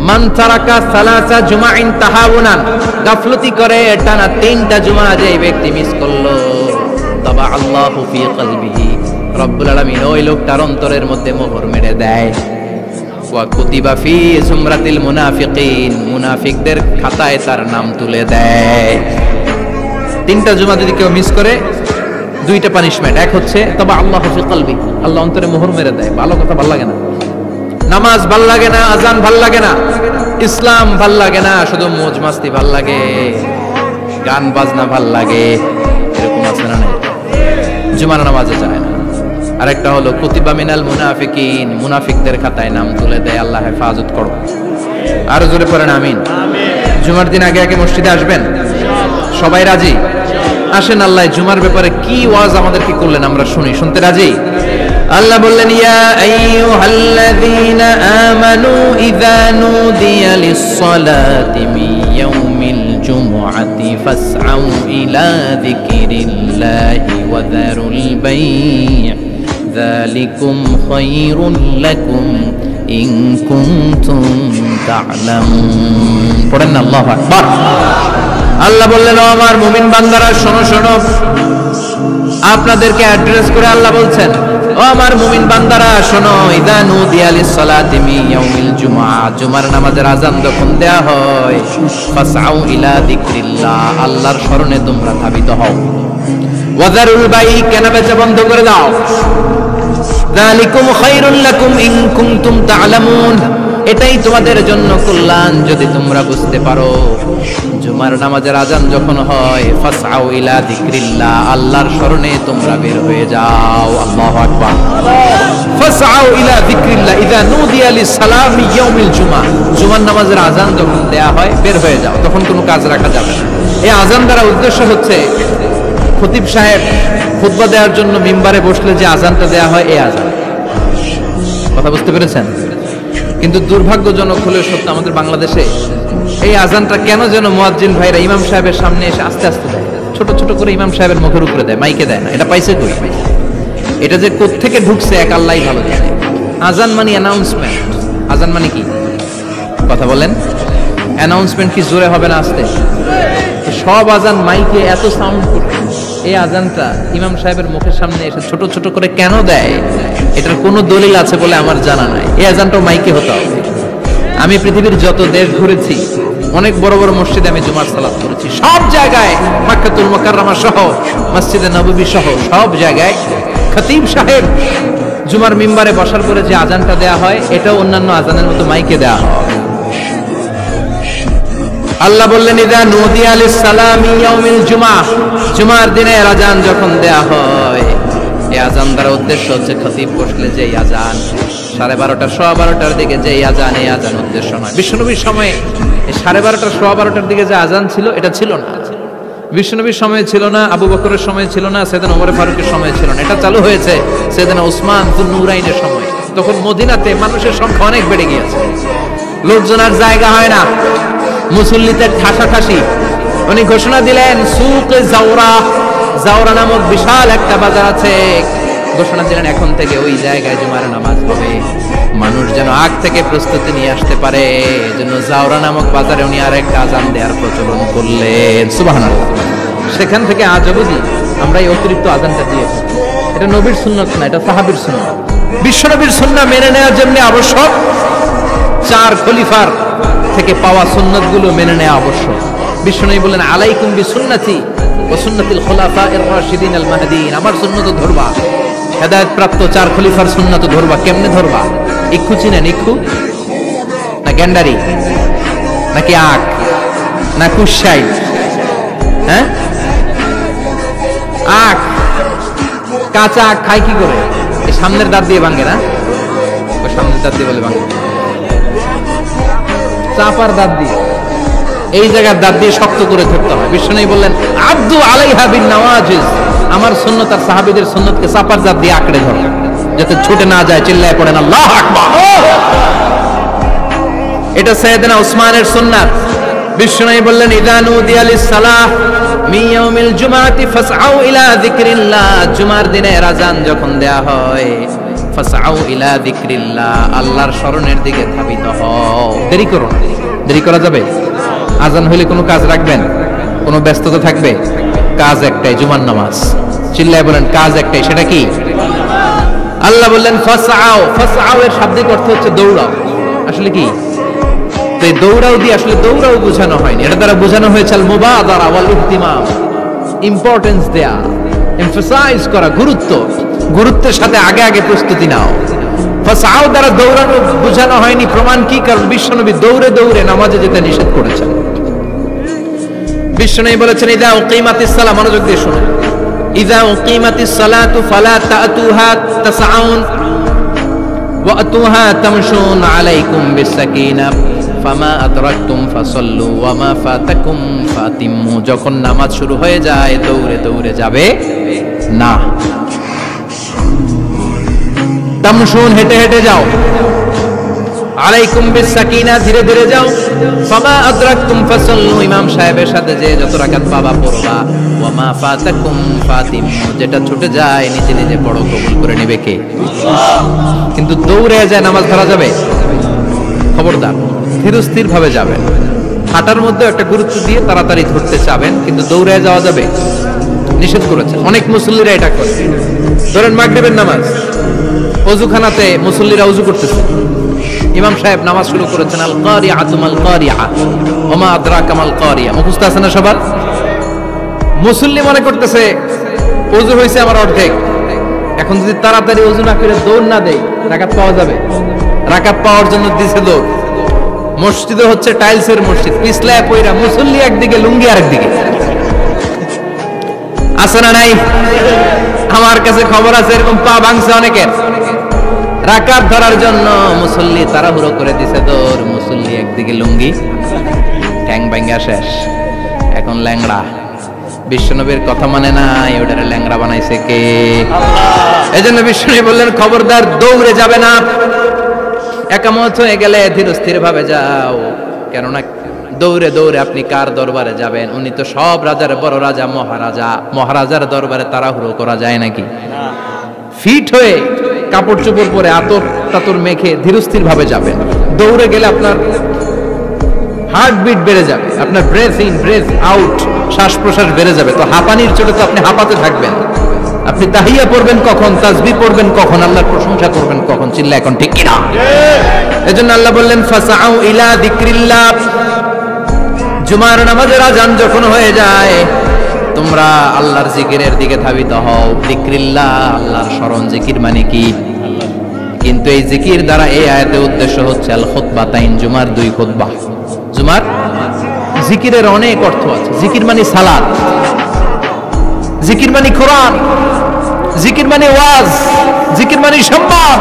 মান তারাকা সালাসা জুমাইন তাহাউনান, গাফলতি করে টানা 3টা জুমা যে ব্যক্তি মিস করলো, তাবা আল্লাহু ফি কলবিহি, রব্বুল আলামিন ওই লোকটার অন্তরের মধ্যে মোহর মেরে দেয়। ওয়া কুতিবা ফি জুমরাতিল মুনাফিকিন, মুনাফিকদের খাতায় তার নাম তুলে দেয়। 3টা জুমা যদি কেউ মিস করে, 2টা পানিশমেন্ট। এক হচ্ছে তাবা আল্লাহু ফি কলবি, আল্লাহ অন্তরে মোহর মেরে দেয়। ভালো কথা ভাল লাগে না, নামাজ ভাল লাগে না, আজান ভাল লাগে না, ইসলাম ভাল লাগে না, শুধু মौज মাস্তি ভাল লাগে, গান বাজনা ভাল লাগে, এরকম আছে না? জুমার নামাজে যায় না। আরেকটা হলো কুতিবা মিনাল মুনাফিকিন, মুনাফিকদের খাতায় নাম তুলে দেয়। আল্লাহ হেফাজত করো। আরো জোরে পড়েন আমিন। জুমার দিন আগে আগে মসজিদে আসবেন, সবাই রাজি? আসেন, আল্লাহ জুমার ব্যাপারে কি ওয়াজ আমাদেরকে করলেন আমরা শুনি। শুনতে রাজি? আল্লাহ বললেন, ইয়া আইয়ুহাল্লাযীনা আমানু ইযা নুদিয়া লিস-সালাতি মিন ইয়াউমিল জুমআতি ফাসআউ ইলা যিকরিল্লাহি ওয়া যারুল বাই', যালিকুম খায়রুল লাকুম ইন কুনতুম তা'লামুন। পড়েন না আল্লাহু আকবার। আল্লাহ বললেন, ও আমার মুমিন বান্দারা শোনো শোনো। আপনাদেরকে অ্যাড্রেস করে আল্লাহ বলছেন, ও আমার মুমিন বান্দারা শোনো, ইযা নুদিয়া লিস-সালাতি মিন ইয়াউমিল জুমআ, জুমার নামাজের আযান যখন দেয়া হয়, ফাসআউ ইলা যিকরিল্লাহ, আল্লাহর স্মরণে তোমরা ধাবিত হও। ওয়া যারুল বাই', কেনাবেচা বন্ধ করে দাও। যালিকুম খায়রুল লাকুম ইন কুনতুম তা'লামুন, এটাই তোমাদের জন্য কল্যাণ যদি তোমরা বুঝতে পারো। জুমার নামাজের আযান যখন হয়, ফাসআউ ইলা যিকরিল্লাহ, আল্লাহর স্মরণে তোমরা বের হয়ে যাও। আল্লাহু আকবার। ফাসআউ ইলা যিকরিল্লাহ ইযা নুদিয়া লিস-সালামি ইয়াউমিল জুমআ, জুমার নামাজের আযান যখন দেয়া হয় বের হয়ে যাও, তখন কোনো কাজ রাখা যাবে না। এই আযান দ্বারা উদ্দেশ্য হচ্ছে খতিব সাহেব খুতবা দেওয়ার জন্য মিম্বারে বসলে যে আযানটা দেয়া হয়, এই আযান। কথা বুঝতে পেরেছেন? কিন্তু দুর্ভাগ্যজনক হলেও সত্য, আমাদের বাংলাদেশে এই আযানটা কেন যেন মুয়াজ্জিন ভাইরা ইমাম সাহেবের সামনে এসে আস্তে আস্তে দেয়, ছোট ছোট করে ইমাম সাহেবের মুখের উপরে দেয়, মাইকে দেয় না। এটা পাইছে কই? এটা যে কোত্থেকে ঢুকছে এক আল্লাহই ভালো জানে। আযান মানে অ্যানাউন্সমেন্ট। আযান মানে কি? কথা বলেন। অ্যানাউন্সমেন্ট কি জোরে হবে না আস্তে? সব আযান মাইকে এত সাউন্ড করে, এই আযানটা ইমাম সাহেবের মুখের সামনে এসে ছোট ছোট করে কেন দেয়? এটার কোনো দলিল আছে বলে আমার জানা নাই। এই আযানটাও মাইকে হতে হবে। আমি পৃথিবীর যত দেশ ঘুরেছি, অনেক বড় বড় মসজিদে আমি জুমার সালাত করেছি, সব জায়গায় মক্কাতুল মুকাররমা সহ মসজিদে নববী সহ সব জায়গায় খতিব সাহেব জুমার মিম্বারে বসার পরে যে আযানটা দেয়া হয়, এটাও অন্যান্য আযানের মতো মাইকে দেয়া হয়। আল্লাহ বললেন, ইযা নুদিয়া লিস-সালামি ইয়াউমিল জুমআ, জুমার দিনের আযান যখন দেয়া হয়, এই আযান দ্বারা উদ্দেশ্য হচ্ছে খতিব বসলে যে আযান 12:30 12:15 দিকে যে আযান, এই আযান উদ্দেশ্য নয়। বিশ্বনবীর সময়ে 12:30 12:15 দিকে যে আযান ছিল, এটা ছিল না। বিশ্বনবীর সময় ছিল না, আবু বকরের সময় ছিল না, সাইয়েদনা ওমর ফারুকের সময় ছিল না। এটা চালু হয়েছে সাইয়েদনা উসমান যুন নুরাইনের সময়। তখন মদিনাতে মানুষের সংখ্যা অনেক বেড়ে গিয়েছে, লোকজন আর জায়গা হয় না, মুসল্লিদের ঠাসাঠাসি। উনি ঘোষণা দিলেন, সুকে জাওরা, জাওরা নামক বিশাল একটা বাজার আছে, ঘোষণা দিলেন এখন থেকে ওই জায়গায় জুমার নামাজ হবে। মানুষ যেন আগ থেকে প্রস্তুতি নিয়ে আসতে পারে, এজন্য জাওরা নামক বাজারে উনি আরেকটা আযান দেওয়ার প্রচলন করলেন। সুবহানাল্লাহ। সেখান থেকে আজ অবধি আমরা এই অতিরিক্ত আযানটা দিয়েছি। এটা নবীর সুন্নাত না, এটা সাহাবীর সুন্নাত। বিশ্বনবীর সুন্নাহ মেনে নেওয়ার জন্য আবশ্যক 4 খলিফার থেকে পাওয়া সুন্নাতগুলো মেনে নেওয়া আবশ্যক। বিশ্বনবী বলেন, আলাইকুম বিসুন্নতি ওয়া সুন্নাতিল খুলাফায়ে আর-রাশিদিন আল মাহদিন, আমার সুন্নাত ধরবা। হেদায়েত প্রাপ্ত 4 খলিফার সুন্নাত ধরবা। কেমনে ধরবা? ইক্ষু চিনেন? ইক্ষু না গ্যান্ডারি নাকি আখ না কুশাই? হ্যাঁ, আখ। কাঁচা আখ খায় কি করে? এই সামনের দাঁত দিয়ে ভাঙে না? ওই সামনের দাঁত দিয়ে বলে ভাঙে, চাপার দাঁত দিয়ে, এই জায়গার দাঁত দিয়ে শক্ত করে ধরতে হয়। বিশ্বনবী বললেন, আব্দু আলাইহা বিন নওয়াজিজ, আমার সুন্নাত আর সাহাবীদের সুন্নাতকে চাপার দাঁত দিয়ে আঁকড়ে ধরো, যাতে ছুটে না যায়। চিল্লায় পড়েন আল্লাহু আকবার। এটা সাইয়েদনা উসমানের সুন্নাত। বিশ্বনবী বললেন, ইযা নুদিয়া লিস-সালাহ মিন ইয়াউমিল জুমআতি ফাসআউ ইলা যিকরিল্লাহ, জুমার দিনের আযান যখন দেয়া হয়, ফাসআউ ইলা যিকরিল্লাহ, আল্লাহর স্মরণের দিকে ধাবিত হও। দেরি করো না। দেরি করা যাবে? আজান হইলে কোনো কাজ রাখবেন? কোনো ব্যস্ততা থাকবে? কাজ একটাই, জুমার নামাজ। চিল্লায় বলেন কাজ একটাই, সেটা কি? আল্লাহ বললেন ফাসআও। ফাসআও এর শাব্দিক অর্থ হচ্ছে দৌড়াও। আসলে কি? তো এই দৌড়াও দিয়ে আসলে দৌড়াও বোঝানো হয়নি, এটা দ্বারা বোঝানো হয়েছে আল মুবাদারা ওয়াল ইহতিমাম, ইম্পর্টেন্স দেয়া, এমফাসাইজ করা, গুরুত্বের সাথে আগে আগে প্রস্তুতি নাও। ফাসআও দ্বারা দৌড়ানো বোঝানো হয়নি। প্রমাণ কি? কারণ বিশ্বনবী দৌড়ে দৌড়ে নামাজে যেতে নিষেধ করেছেন। বিশ্বনবী বলেছেন ইযা উকিমাতিস সালাহ, মনোযোগ দিয়ে শুনুন, ইযা উকিমাতিস সালাতু ফালা তাতুহা তাসআউন ওয়া আতুহা তামশুন আলাইকুম বিসাকিনাহ ফামা আদরাকতুম ফাসাল্লু ওয়া মা ফাতাকুম ফাতিম্মু। যখন নামাজ শুরু হয়ে যায় দৌড়ে দৌড়ে যাবে না। তামশুন, হেঁটে হেঁটে যাও। আলাইকুম বিসাকিনা, ধীরে ধীরে যাও। ফামা আদরাকতুম ফাসাল্লু, ইমাম সাহেবের সাথে যে যত রাকাত পাবা পড়বা। ওয়া মা ফাতাকুম ফাতিম্মু, যেটা ছুটে যায় নিজে নিজে পড়ো, কবুল করে নেবে কে? আল্লাহ। কিন্তু দৌড়ে যায় নামাজ ধরা যাবে? খবরদার, ধীরস্থির ভাবে যাবেন। হাঁটার মধ্যে একটা গুরুত্ব দিয়ে তাড়াতাড়ি ধরতে চাবেন, কিন্তু দৌড়ে যাওয়া যাবে? নিষেধ করেছেন। অনেক মুসল্লিরা এটা করে। ধরেন মাগরিবের নামাজ, ওযুখানাতে মুসল্লিরা ওযু করতেছে, ইমাম সাহেব নামাজ শুরু করেছেন আল কারিআতু মাল কারিআ ওয়া মা আদরাকা মাল কারিআ, মুখস্থ আছে না সবার? মুসল্লি মনে করতেছে ওযু হইছে আমার অর্ধেক, এখন যদি তাড়াতাড়ি ওযু না করে দৌড় না দেই রাকাত পাওয়া যাবে? রাকাত পাওয়ার জন্য দিছে দৌড়। মসজিদে হচ্ছে টাইলসের মসজিদ, পিছলায় পয়রা মুসল্লি একদিকে, লুঙ্গি আরেকদিকে। আছে না নাই? আমার কাছে খবর আছে এরকম পা ভাঙছে অনেকের। রাকাত ধরার জন্য মুসল্লি তাড়াহুড়ো করে দিছে দৌড়, মুসল্লি একদিকে লুঙ্গি, ঠ্যাং ভাঙা শেষ, এখন ল্যাংড়া। বিশ্বনবীর কথা মানে নাই, ওটারে ল্যাংড়া বানাইছে কে? আল্লাহ। এজন্য বিশ্বনবী বললেন খবরদার দৌড়ে যাবে না। একামত হয়ে গেলে ধীরস্থির ভাবে যাও, কেননা দৌড়ে দৌড়ে আপনি কার দরবারে যাবেন? উনি তো সব রাজার বড় রাজা, মহারাজা। মহারাজার দরবারে তাড়াহুড়ো করা যায় নাকি? ফিট হয়ে কাপড় চোপড় পরে আতর টাতর মেখে ধীরস্থির ভাবে যাবেন। দৌড়ে গেলে আপনার হার্টবিট বেড়ে যাবে, আপনার ব্রেথ ইন ব্রেথ আউট, শ্বাস প্রশ্বাস বেড়ে যাবে। তো হাঁপানির চোটে তো আপনি হাঁপাতে থাকবেন। আপনি তাহিয়া পড়বেন কখন, তাসবিহ পড়বেন কখন, আল্লাহর প্রশংসা করবেন কখন? চিল্লা এখন ঠিক কিনা? এজন্য আল্লাহ বললেন ফাসআউ ইলা যিকরিল্লাহ। জুমার নামাজের আযান যখন হয়ে যায় তোমরা আল্লাহর জিকিরের দিকে ধাবিত হও। যিকরিল্লাহ, আল্লাহর স্মরণ। জিকির মানে কি? কিন্তু এই জিকির দ্বারা এই আয়াতের উদ্দেশ্য হচ্ছে আল খুতবাতাইন, জুমার দুই খুতবা। জুমার জিকিরের অনেক অর্থ আছে। জিকির মানে সালাত, জিকির মানে কোরআন, জিকির মানে ওয়াজ, জিকির মানে সম্মান।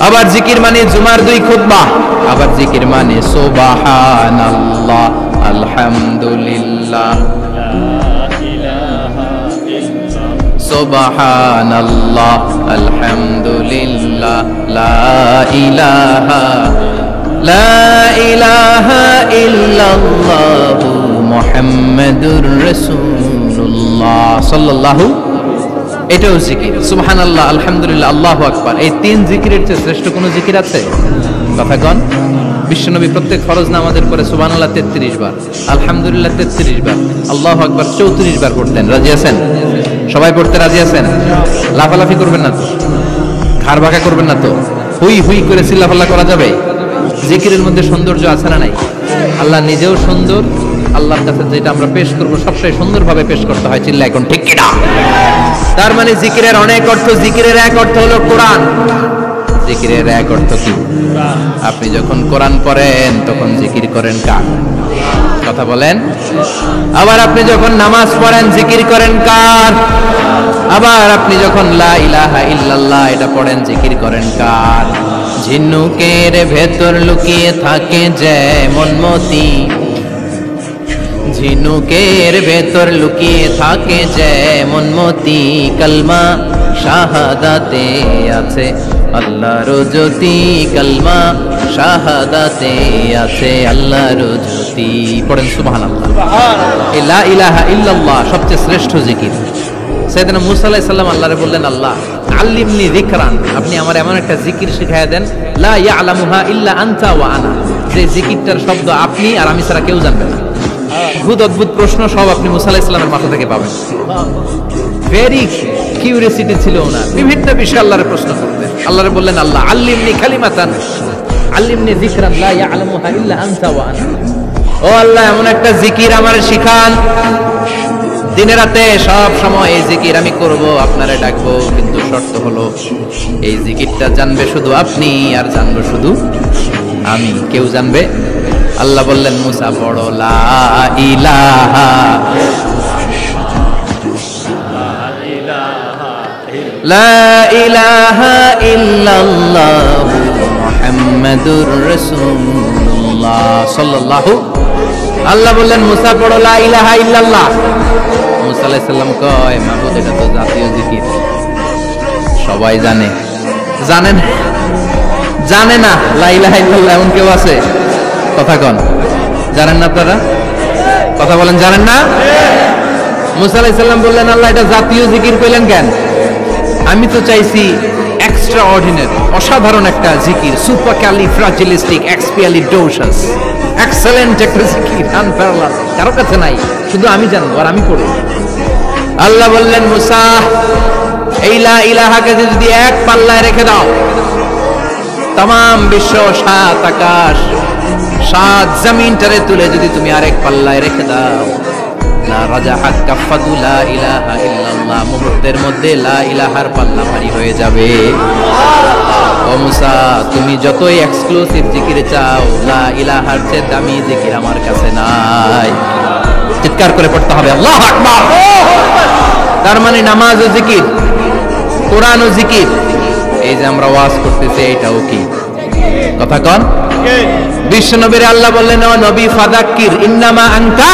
আবার জিকির মানে জুমার দুই খুতবা, আবার জিকির মানে সুবহানাল্লাহ, আলহামদুলিল্লাহ, সুবহানাল্লাহ, আলহামদুলিল্লাহ, লা ইলাহা ইল্লাল্লাহ মুহাম্মাদুর রাসূলুল্লাহ সাল্লাল্লাহু। এটাও জিকির। সুবহানাল্লাহ, আলহামদুলিল্লাহ, আল্লাহু আকবার। এই তিন জিকিরের চেয়ে শ্রেষ্ঠ কোনো জিকির আছে? কথা কন। বিশ্বনবী প্রত্যেক ফরজ নামাজের পরে সুবহানাল্লাহ 33 বার, আলহামদুলিল্লাহ 33 বার, আল্লাহু আকবার 34 বার পড়তেন। রাজি আছেন? সবাই পড়তে রাজি আছেন? লাফালাফি করবেন না তো? ঘাড় বাঁকা করবেন না তো? হুই হুই করে চিল্লাফাল্লা করা যাবে? জিকিরের মধ্যে সৌন্দর্য আছে না নাই? আল্লাহ নিজেও সুন্দর, আল্লাহর কাছে যেটা আমরা পেশ করবো সবটাই সুন্দরভাবে পেশ করতে হয়। চিল্লা এখন ঠিক কিনা? তার মানে জিকিরের অনেক অর্থ। জিকিরের এক অর্থ হলো কোরআন। জিকিরের এক অর্থ কি? আপনি যখন কোরআন পড়েন তখন জিকির করেন কার? কথা বলেন। আবার আপনি যখন নামাজ পড়েন জিকির করেন কার? আবার আপনি যখন লা ইলাহা ইল্লাল্লাহ এটা পড়েন জিকির করেন কার? ঝিনুকের ভেতর লুকিয়ে থাকে যেমন মতি, ঝিনুকের ভেতর লুকিয়ে থাকে যেমন মতি, কালমা শাহাদাতে আছে আল্লাহর জ্যোতি, কালমা শাহাদাতে আছে আল্লাহর জ্যোতি। পড়েন সুবহানাল্লাহ। লা ইলাহা ইল্লাল্লাহ সবচেয়ে শ্রেষ্ঠ জিকির। সাইয়েদনা মুসা আলাইহিস সালাম আল্লাহরে বললেন, আল্লাহ আল্লিমনি যিকরান, আপনি আমার এমন একটা জিকির শিখায়া দেন, লা ইয়ালামুহা ইল্লা আনতা ওয়া আনা, যে জিকিরটার শব্দ আপনি আর আমি ছাড়া কেউ জানবে না। অদ্ভুত অদ্ভুত প্রশ্ন সব আপনি মুসা আলাইহিস সালামের মাথা থেকে পাবেন। ভেরি কিউরিয়াসিটি ছিল ওনার, বিভিন্ন বিষয়ে আল্লাহর প্রশ্ন করতেন। আল্লাহরে বললেন, আল্লাহ আল্লিমনি কালিমাতান আল্লিমনি যিকরান লা ইয়ালামুহা ইল্লা আনতা ওয়া আনা, ও আল্লাহ এমন একটা জিকির আমার শিখান, দিনে রাতে সব সময় এই জিকির আমি করব, আপনারে ডাকবো, কিন্তু শর্ত হলো এই জিকিরটা জানবে শুধু আপনি আর জানবো শুধু আমি, কেউ জানবে। আল্লাহ বললেন, মুসা পড়ো লা ইলাহা লা ইলাহা ইল্লাল্লাহু মুহাম্মাদুর রাসূলুল্লাহ সাল্লাল্লাহু। আল্লাহ বললেন, মুসা পড়ো লা ইলাহা ইল্লাল্লাহ। মুসা আলাইহিস সালাম কয়, মাবুদ এটা তো জাতীয় জিকির, সবাই জানে। জানেন জানে না লা ইলাহা ইল্লাল্লাহ এমন কেউ আছে? কথা কন, জানেন না আপনারা? কথা বলেন, জানেন না? মুসা আলাইহিস সালাম বললেন, আল্লাহ এটা জাতীয় জিকির কইলেন কেন? আমি তো চাইছি এক্সট্রা অর্ডিনারি, অসাধারণ একটা জিকির, সুপারক্যালিফ্রাজিলিস্টিক এক্সপিয়ালিডোসাস, এক্সেলেন্ট একটা জিকির, আনপ্যারালাল, কারো কাছে নাই, শুধু আমি জানবো আর আমি পড়ব। আল্লাহ বললেন, মুসা এই লা ইলাহাকে যদি এক পাল্লায় রেখে দাও, तमाम বিশ্ব, সাত আকাশ, সাত জমিনটারে তুলে যদি তুমি আরেক পাল্লায় রেখে দাও, লা রাজাহাত কাফাতু লা ইলাহা ইল্লাল্লাহ, মুহূর্তের মধ্যে লা ইলাহার পাল্লা ভারী হয়ে যাবে। ও মুসা, তুমি যতই এক্সক্লুসিভ জিকির চাও, লা ইলাহার চেয়ে দামি জিকির আমার কাছে নাই। চিৎকার করে পড়তে হবে আল্লাহু আকবার। তার মানে নামাজ ও জিকির, কোরআন ও জিকির, এই যে আমরা ওয়াজ করতেছি এটাও কি? কথা কন। বিশ্বনবীর আল্লাহ বললেন, ও নবী ফাযাক্কির ইন্নামা আনতা,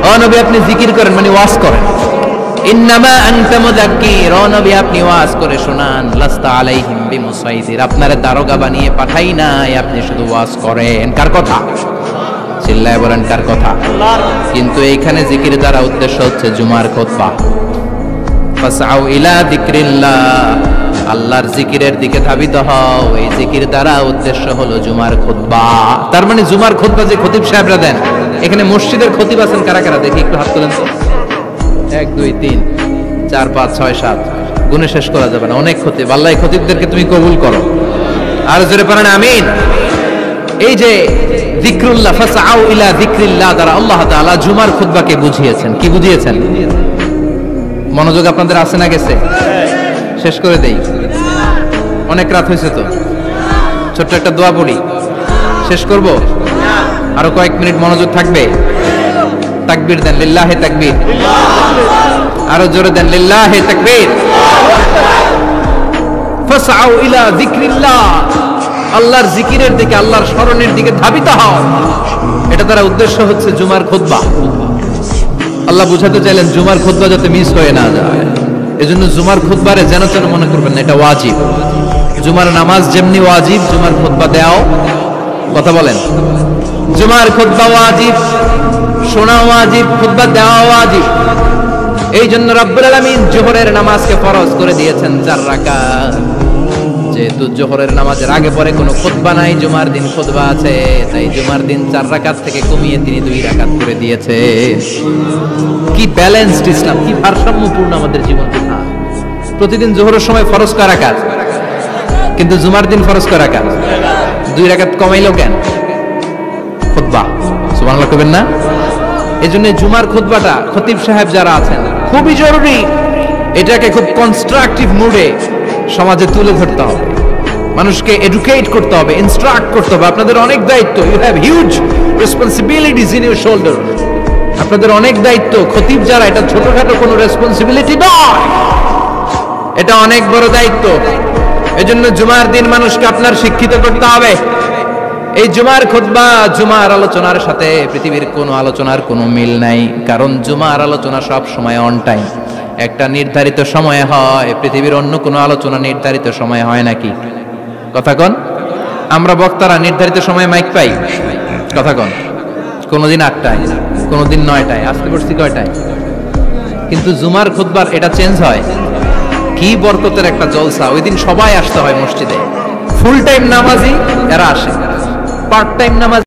ও নবী আপনি জিকির করেন মানে ওয়াজ করেন। ইন্নামা আনতা মুযাক্কির, ও নবী আপনি ওয়াজ করে শোনান। লাস্তা আলাইহিম বিমুসাইদির, আপনারে দারোগা বানিয়ে পাঠাই নাই, আপনি শুধু ওয়াজ করেন। কার কথা? চিল্লায় বলেন কার কথা? আল্লাহর। কিন্তু এইখানে জিকির দ্বারা উদ্দেশ্য হচ্ছে জুমার খুতবা। ফাসআউ ইলা যিকরিল্লাহ, আল্লাহর জিকিরের দিকে ধাবিত হও, এই জিকির দ্বারা উদ্দেশ্য হলো জুমার খুতবা। তার মানে জুমার খুতবা যে খতিব সাহেবরা দেন, এখানে মসজিদের খতিব আছেন কারা কারা? দেখি একটু হাত তোলেন তো। 1 2 3 4 5 6 7, গুণে শেষ করা যাবে না, অনেক খতিব। আল্লাহ এই খতিবদেরকে তুমি কবুল করো। আর জোরে পড়েন আমিন। এই যে যিকরুল্লাহ, ফাসআউ ইলা যিকরিল্লাহ দ্বারা আল্লাহ তাআলা জুমার খুতবাকে বুঝিয়েছেন। কি বুঝিয়েছেন? মনোযোগ আপনাদের আছে না গেছে? শেষ করে দেই, অনেক রাত হয়েছে তো। ছোট্ট একটা দোয়া পড়ি, শেষ করব। আরো কয়েক মিনিট মনোযোগ থাকবে। তাকবীর দেন, লিল্লাহে তাকবীর। আরো জোরে দেন, লিল্লাহে তাকবীর। ফাসআউ ইলা যিকরিল্লাহ, আল্লাহর জিকিরের দিকে, আল্লাহর স্মরণের দিকে ধাবিত হও। এটা তার উদ্দেশ্য হচ্ছে জুমার খুতবা। আল্লাহ বুঝাতে চাইলেন জুমার খুতবা যাতে মিস হয়ে না যায়, এজন্য জুমার খুতবারে যেন তেন মনে করবেন না, এটা ওয়াজিব। জুমার নামাজ যেমনি ওয়াজিব, জুমার খুতবা দেওয়াও, কথা বলেন, জুমার খুতবা ওয়াজিব, শোনা ওয়াজিব, খুতবা দেওয়া ওয়াজিব। এই জন্য রব্বুল আলামিন জোহরের নামাজকে ফরজ করে দিয়েছেন 4 রাকাত। যেহেতু জোহরের নামাজের আগে পরে কোনো খুতবা নাই, জুমার দিন খুতবা আছে, তাই জুমার দিন 4 রাকাত থেকে কমিয়ে তিনি 2 রাকাত করে দিয়েছে। কি ব্যালেন্সড ইসলাম, কি ভারসাম্যপূর্ণ আমাদের জীবন বিধান। প্রতিদিন জোহরের সময় ফরজ করা রাকাত, কিন্তু জুমার দিন ফরজ করা রাকাত 2 রাকাত কমাইলো কেন? খুতবা, সুবহানাল্লাহ কইবেন না? এজন্য জুমার খুতবাটা খতিব সাহেব যারা আছেন খুবই জরুরি। এটাকে খুব কনস্ট্রাকটিভ মুডে সমাজে তুলে ধরতে হবে, মানুষকে এডুকেট করতে হবে, ইনস্ট্রাক্ট করতে হবে। আপনাদের অনেক দায়িত্ব, you have huge responsibilities in your shoulder. আপনাদের অনেক দায়িত্ব। খতিব যারা, এটা ছোটখাটো কোনো রেসপন্সিবিলিটি নয়, এটা অনেক বড় দায়িত্ব। এজন্য জুমার দিন মানুষকে আপনার শিক্ষিত করতে হবে। এই জুমার খুতবা, জুমার আলোচনার সাথে পৃথিবীর কোনো আলোচনার কোনো মিল নাই, কারণ জুমার আলোচনা সব সময় অন টাইম, একটা নির্ধারিত সময়ে হয়। পৃথিবীর অন্য কোনো আলোচনা নির্ধারিত সময়ে হয় নাকি? কথা কন। আমরা বক্তারা নির্ধারিত সময়ে মাইক পাই? কথা কন। কোনোদিন 8টায়, কোনোদিন 9টায়, আজকে পড়ছি কয়টায়? কিন্তু জুমার খুতবার এটা চেঞ্জ হয়। কি বরকতের একটা জলসা। ওই দিন সবাই আসতে হয় মসজিদে, ফুল টাইম নামাজি এরা আসে, পার্ট টাইম নামাজি